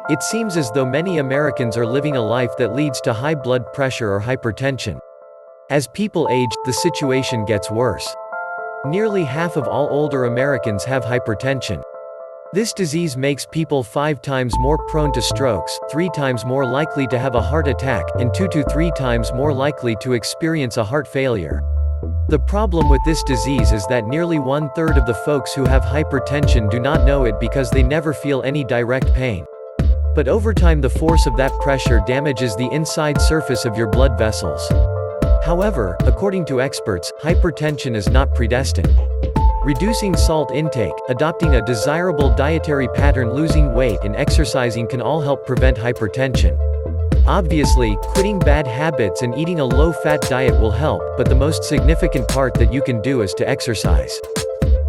It seems as though many Americans are living a life that leads to high blood pressure or hypertension. As people age, the situation gets worse. Nearly half of all older Americans have hypertension. This disease makes people 5 times more prone to strokes, 3 times more likely to have a heart attack, and 2 to 3 times more likely to experience a heart failure. The problem with this disease is that nearly 1/3 of the folks who have hypertension do not know it because they never feel any direct pain. But over time the force of that pressure damages the inside surface of your blood vessels. However, according to experts, hypertension is not predestined. Reducing salt intake, adopting a desirable dietary pattern, losing weight, and exercising can all help prevent hypertension. Obviously, quitting bad habits and eating a low-fat diet will help, but the most significant part that you can do is to exercise.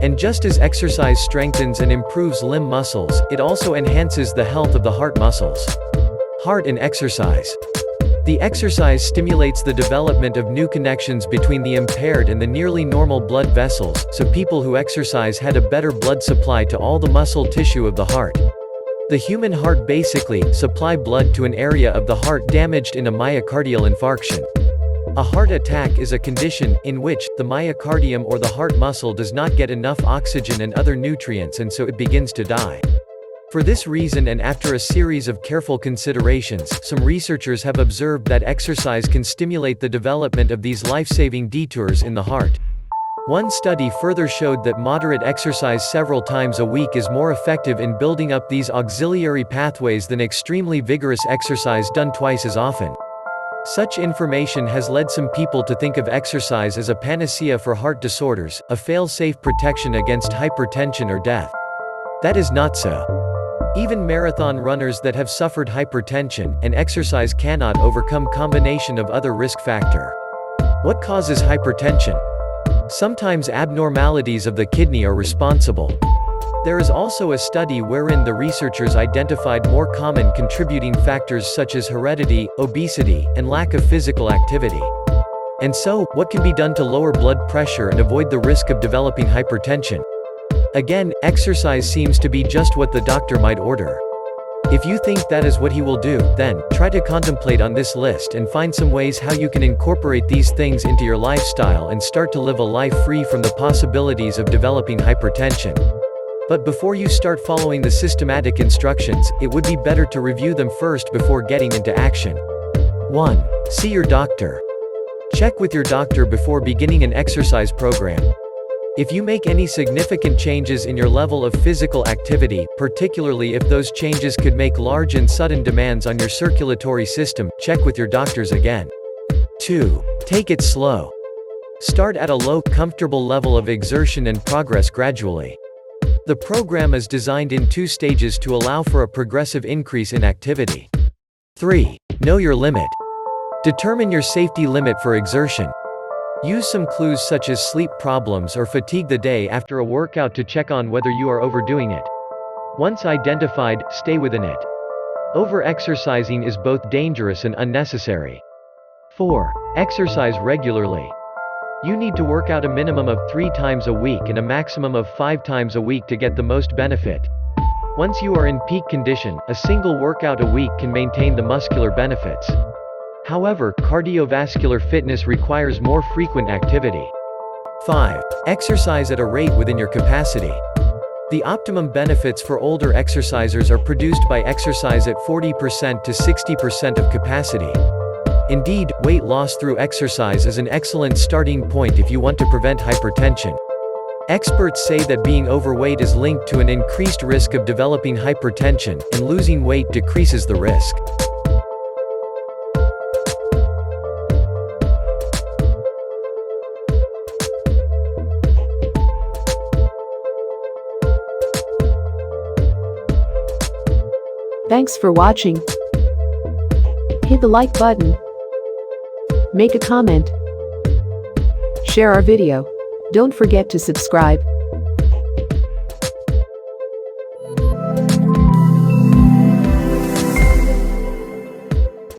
And just as exercise strengthens and improves limb muscles, it also enhances the health of the heart muscles. Heart and exercise. The exercise stimulates the development of new connections between the impaired and the nearly normal blood vessels, so people who exercise had a better blood supply to all the muscle tissue of the heart. The human heart basically supplies blood to an area of the heart damaged in a myocardial infarction. A heart attack is a condition in which the myocardium or the heart muscle does not get enough oxygen and other nutrients, and so it begins to die. For this reason, and after a series of careful considerations, some researchers have observed that exercise can stimulate the development of these life-saving detours in the heart. One study further showed that moderate exercise several times a week is more effective in building up these auxiliary pathways than extremely vigorous exercise done twice as often. Such information has led some people to think of exercise as a panacea for heart disorders, a fail-safe protection against hypertension or death. That is not so. Even marathon runners that have suffered hypertension and exercise cannot overcome combination of other risk factor. What causes hypertension? Sometimes abnormalities of the kidney are responsible. There is also a study wherein the researchers identified more common contributing factors such as heredity, obesity, and lack of physical activity. And so, what can be done to lower blood pressure and avoid the risk of developing hypertension? Again, exercise seems to be just what the doctor might order. If you think that is what he will do, then, try to contemplate on this list and find some ways how you can incorporate these things into your lifestyle and start to live a life free from the possibilities of developing hypertension. But before you start following the systematic instructions, it would be better to review them first before getting into action. 1. See your doctor. Check with your doctor before beginning an exercise program. If you make any significant changes in your level of physical activity, particularly if those changes could make large and sudden demands on your circulatory system, check with your doctors again. 2. Take it slow. Start at a low, comfortable level of exertion and progress gradually. The program is designed in 2 stages to allow for a progressive increase in activity. 3. Know your limit. Determine your safety limit for exertion. Use some clues such as sleep problems or fatigue the day after a workout to check on whether you are overdoing it. Once identified, stay within it. Over-exercising is both dangerous and unnecessary. 4. Exercise regularly. You need to work out a minimum of 3 times a week and a maximum of 5 times a week to get the most benefit. Once you are in peak condition, a single workout a week can maintain the muscular benefits. However, cardiovascular fitness requires more frequent activity. 5. Exercise at a rate within your capacity. The optimum benefits for older exercisers are produced by exercise at 40% to 60% of capacity. Indeed, weight loss through exercise is an excellent starting point if you want to prevent hypertension. Experts say that being overweight is linked to an increased risk of developing hypertension, and losing weight decreases the risk. Thanks for watching. Hit the like button. Make a comment. Share our video. Don't forget to subscribe.